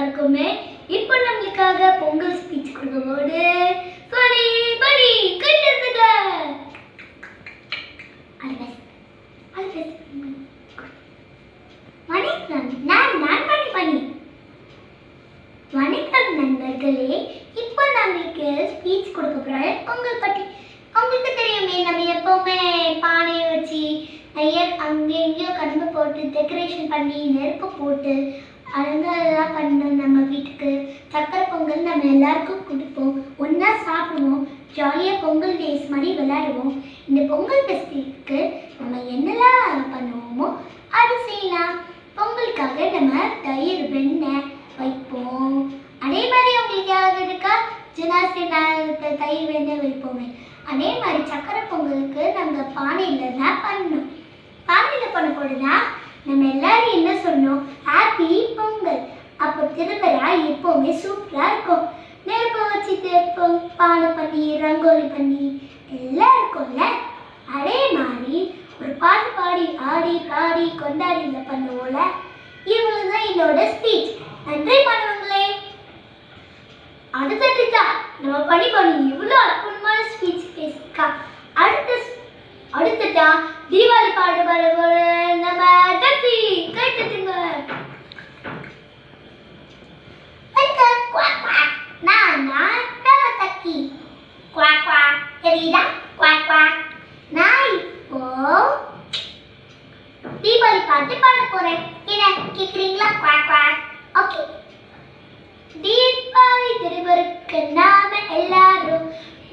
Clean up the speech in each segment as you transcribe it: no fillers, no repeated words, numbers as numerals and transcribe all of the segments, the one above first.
எல்லாருக்குமே இப்போ நம்மளுக்காக பொங்கல் ஸ்பீச் கொடுக்கும்போது படி படி கைத்தட்டுங்க. வணக்கம், நான் பண்ணி வணக்கம் நண்பர்களே. இப்போ நம்மளுக்கு ஸ்பீச் கொடுக்க போகிறேன் பொங்கல் பற்றி. உங்களுக்கு தெரியுமே, நம்ம எப்போவுமே பானையை வச்சு நிறைய அங்கே எங்கேயோ கரும்பு போட்டு டெக்கரேஷன் பண்ணி நெருப்பு போட்டு அலங்காரம் பண்ணோம். நம்ம வீட்டுக்கு சக்கரை பொங்கல் நம்ம எல்லாருக்கும் கொடுப்போம், ஒன்றா சாப்பிடுவோம், ஜாலியாக பொங்கல் டேஸ் மாதிரி விளையாடுவோம். இந்த பொங்கல் ஃபெஸ்டிவலுக்கு நம்ம என்னெல்லாம் பண்ணுவோமோ அது செய்யலாம். பொங்கலுக்காக நம்ம தயிர் வெண்ணெய் வைப்போம். அதே மாதிரி உங்களுக்கு யாராவது இருக்கா ஜனாசி தயிர் வெண்ணெய் வைப்போமே, அதே மாதிரி சக்கரை பொங்கலுக்கு நம்ம பானையில் தான் பண்ணணும். பானையில் பண்ண போதுனா நம்ம எல்லாரும் என்ன சொன்னோம், ஹாப்பி பொங்கல். அப்போ திருவிழா எப்போவுமே சூப்பராக இருக்கும். நெருப்பு வச்சுட்டு பானை பண்ணி ரங்கோலி பண்ணி எல்லாம் இருக்கும்ல. அதே மாதிரி ஒரு பாட்டு பாடி ஆடி பாடி கொண்டாடி பண்ணுவோம்ல. இவ்வளோ தான் என்னோட ஸ்பீச். நன்றி பண்ணுவாங்களே. அடுத்தது தான் நம்ம பண்ணி இவ்வளோ அற்புதமான ஸ்பீச் பேசிக்கா. அடுத்ததா தீபாவளி பாட்டு பாட நம்ம தட்டி கை தட்டுங்க. நான் தக்கி குவாக் குவாக் தெரியுதா, குவாக் குவாக். நான் இப்போ தீபாவளி பாட்டு பாட போறேன். என்ன கேக்குறீங்களா? Quack quack. ஓகே. தீபாவளி திருவருக்கு நாம எல்லாரும்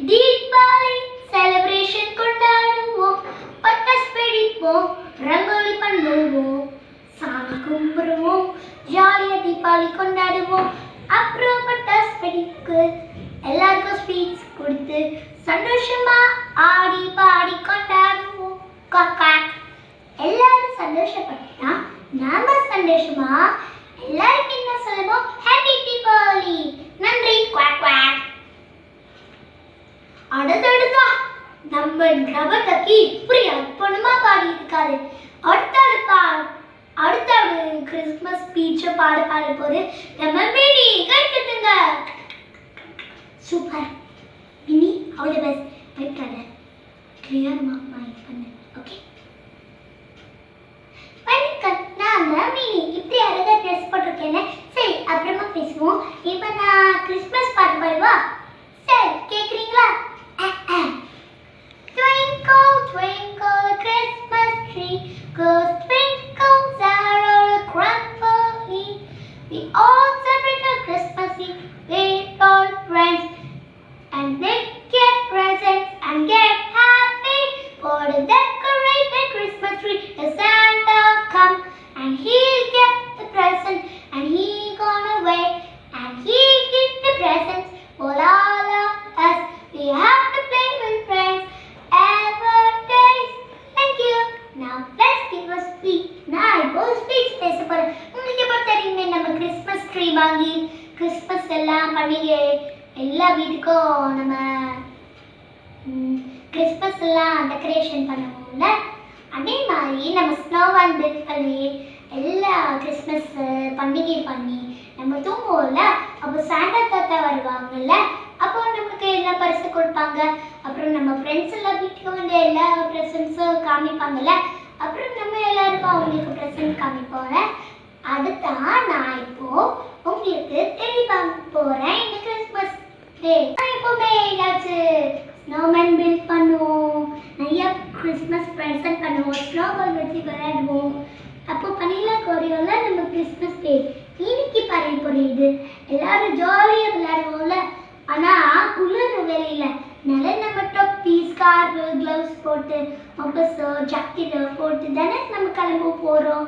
தீபாவளி செலிப்ரேஷன் கொண்டாடுவோம். பட்டாசு வெடிப்போம், ரங்கோலி பண்ணுவோம், சாமி கும்பிடுவோம், ஜாலியா தீபாவளி கொண்டாடுவோம். அப்புறம் பட்டாசு வெடிக்கு எல்லாருக்கும் ஸ்வீட்ஸ் கொடுத்து சந்தோஷமா ஆடி பாடி கொண்டாடுவோம். எல்லாரும் சந்தோஷப்பட்டா நாம சந்தோஷமா. எல்லாருக்கும் என்ன சொல்லுவோம், ஹாப்பி தீபாவளி. நன்றி. Quack quack. அடுத்தடுத்தா நம்ம நவதக்கி இப்படி அற்புதமா பாடி இருக்காரு. அடுத்த கிறிஸ்மஸ் ஸ்பீச்சை பாட போது நம்ம மினி. கை தட்டுங்க. Super Mini, all the best. Wait பண்ணு, கிளியர் மைக் பண்ணு. ஓகே. வணக்கம், நான் மினி. இப்படி அழகா ட்ரெஸ் போட்டிருக்கேன். சரி, அப்புறமா பேசுவோம். இப்போ நான் கிறிஸ்மஸ் பாட்டு பாடுவா. சரி, கேட்குறீங்களா? Twinkle, twinkle, a Christmas tree goes twinkles all across the leaf. We all celebrate our Christmas Eve with our friends, and they get presents and get happy for the decorated Christmas tree. The Santa come and he'll get the present and he gone away and he get the presents for all of us. We have to play with friends every day. Thank you. Now let's give a speech. நான் இப்போ speech பேச போறேன். உங்களுக்கு இப்போ தெரியுமே, நம்ம Christmas tree வாங்கி Christmas எல்லாம் பண்டிகை எல்லா வீட்டுக்கும் நம்ம கிறிஸ்மஸ் எல்லாம் டெக்கரேஷன் பண்ணுவோம்ல. அதே மாதிரி நம்ம ஸ்னோவால் பில்ட் பண்ணி எல்லா கிறிஸ்மஸ் பண்டிகை பண்ணி நம்ம தூங்குவோம்ல. அப்போ சாண்டா தாத்தா வருவாங்கல்ல, அப்போ நமக்கு எல்லா பரிசு கொடுப்பாங்க. அப்புறம் நம்ம ஃப்ரெண்ட்ஸ் எல்லாம் வீட்டுக்கு வந்து எல்லா ப்ரெசன்ட்ஸும் காமிப்பாங்கல்ல. அப்புறம் நம்ம எல்லாருக்கும் அவங்களுக்கு ப்ரெசன்ட் காமிப்போம்ல. அதுதான் நான் இப்போ உங்களுக்கு தெளிவாங்க போறேன். இந்த கிறிஸ்மஸ் டே எப்பவுமே ஏதாச்சும் ஸ்னோமேன் பில்ட் பண்ணுவோம், நிறைய கிறிஸ்மஸ் ப்ரெசன்ட் பண்ணுவோம், ஸ்னோபால் வச்சு விளையாடுவோம். அப்போ பனிலா கோரியோல நம்ம கிறிஸ்மஸ் டே இன்னைக்கு பறவை புரியுது. எல்லாரும் ஜாலியாக விளையாடுவோம்ல. ஆனால் குளிர் வேலையில் நிலனை மட்டும் ஸ்கார்ஃபு க்ளவுஸ் போட்டு மொபஸோ ஜாக்கெட்டோ போட்டு தானே நம்ம கிளம்ப போகிறோம்.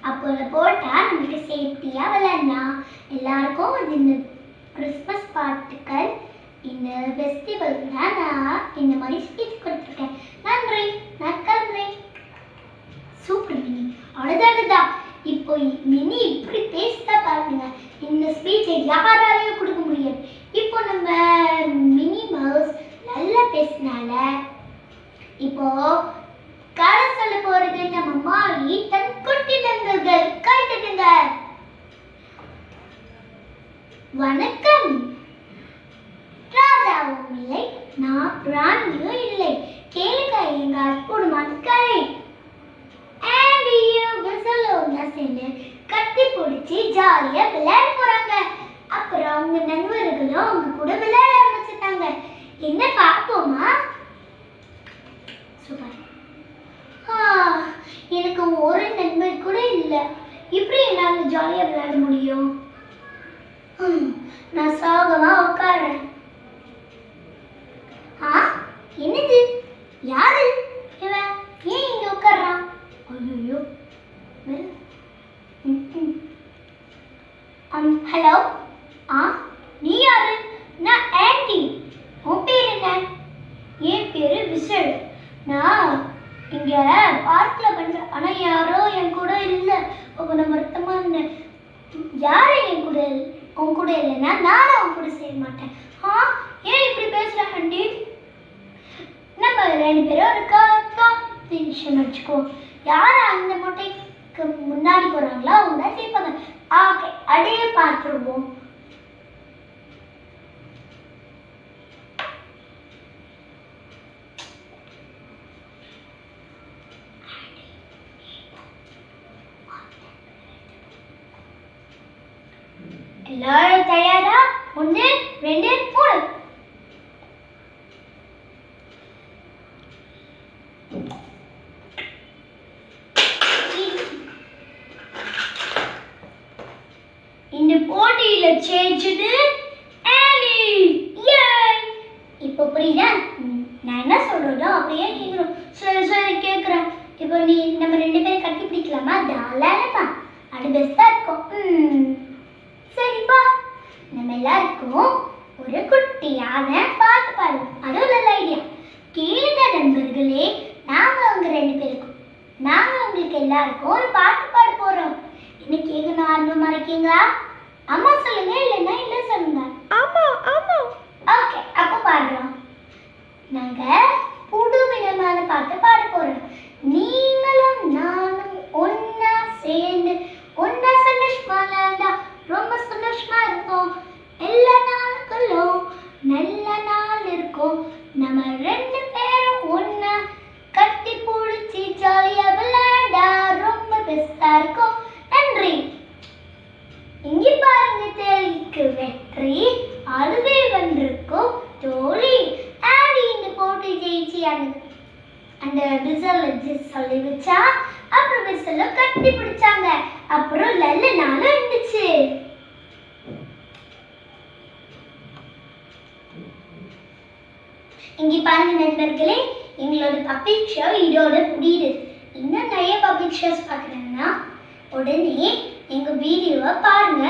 அப்போ போட்டால் நமக்கு சேஃப்டியாக விளையாடலாம். எல்லாருக்கும் இந்த கிறிஸ்மஸ் பாட்டுக்கள் இந்த ஃபெஸ்டிவல் தான் நான் இந்த மாதிரி ஸ்பீச் கொடுத்துருக்கேன். நன்றி, நான் கிளம்புறேன். Super mini. அவ்வளோதான். இப்போ மினி இப்படி பேசிட்டா பாருங்க, இந்த ஸ்பீச்சை யாராலையும் கொடுக்க முடியாது. இப்போ நம்ம மினி மவுஸ் நல்லா பேசினால இப்போ கதை சொல்ல போறது நம்ம மாறி தன் குட்டி தங்கங்கள். கை தட்டுங்க. வணக்கம். ராஜாவும் இல்லை, நான் ராணியும் இல்லை. கேளுங்க எங்க அற்புதமான கதை. ஆண்டியும் விசிலும் ஒண்ணா சேர்ந்து கட்டி பிடிச்சி ஜாலியா விளையாட போறாங்க. அப்புறம் அவங்க நண்பர்களும் அவங்க கூட விளையாட ஆரம்பிச்சுட்டாங்க. என்ன பார்ப்போமா? சூப்பர். எனக்கு ஒரு நண்பர் கூட இல்லை. இப்படி என்னால ஜாலியா விளையாட முடியும்? நான் சோகமா உட்கார்றேன். என்னது? யாரு இவன்? ஏன் இங்க உட்கார்றான்? ஐயோ. ஹலோ. நீ யாரு? நான் ஆண்டி. உன் பேர் என்ன? என் பேரு விசல். நான் இங்க பார்க்ல பண்றேன். ஆனா யாரோ என் கூட இல்லை. நான் வருத்தமா இருந்தேன். யாரும் என் கூட உன் கூட இல்லைன்னா நானும் அவன் கூட செய்ய மாட்டேன். ஏன் இப்படி பேசுற ஆண்டி? நம்ம 2 பேரும் ஒரு காம்படிஷன் வச்சுக்கோ. யார் அந்த மொட்டைக்கு முன்னாடி போறாங்களோ அவங்க தான் ஜெயிப்பாங்க. ஓகே, அதையே பார்த்துருவோம். எல்லாரும் தயாரா? 1 2 3. இந்த போட்டியில ஜெயிச்சது ஆலி. இப்போ புரியுதா? நான் என்ன சொல்றதோ அப்படியே கேட்கணும். சரி சரி கேட்குறேன். இப்போ நம்ம 2 பேரும் கட்டி பிடிக்கலாமா? தாராளமா. அது பெஸ்டா இருக்கும். சரிப்பா, நம்ம எல்லாருக்கும் ஒரு குட்டியான பாட்டு பாடலாம். அதுவும் நல்ல ஐடியா. கேளுங்க நண்பர்களே, நாங்க உங்களுக்கு எல்லாருக்கும் ஒரு பாட்டு பாட போறோம். என்ன கேட்கணும் ஆர்வமா இருக்கீங்களா? அம்மா சொல்லுங்க, இல்லைன்னா இல்ல சொல்லுங்க. ஆமா ஆமா. ஓகே, அப்போ பாடுறோம். நாங்க புது விதமான பாட்டு பாட போறோம். நீங்களும் நானும் ஒன்னா சேர்ந்து ஒன்னா சந்தோஷமா இருந்தா ரொம்ப சந்தோஷமா இருக்கும். எல்லா நாட்களும் நல்ல நாள் இருக்கும். நம்ம 2 பேரும் ஒன்னா கட்டி பிடிச்சி ஜாலியா விளையாடா ரொம்ப பெஸ்டா இருக்கும். நன்றி. இங்க பாருங்க, தேலிக்கு வெற்றி அதுவே வந்திருக்கும் தோழி. ஆடி இந்த போட்டி ஜெயிச்சு அந்த விசல் சொல்லி வச்சா. அப்புறம் விசல கட்டி பிடிச்சாங்க. அப்புறம் நல்ல நாளும் இருந்துச்சு. இங்க பாருங்க நண்பர்களே, எங்களோட பப்ளிக் ஷோ இதோட முடியுது. இன்னும் நிறைய பப்ளிக் ஷோஸ் பார்க்கணும்னா உடனே எங்க வீடியோவை பாருங்க.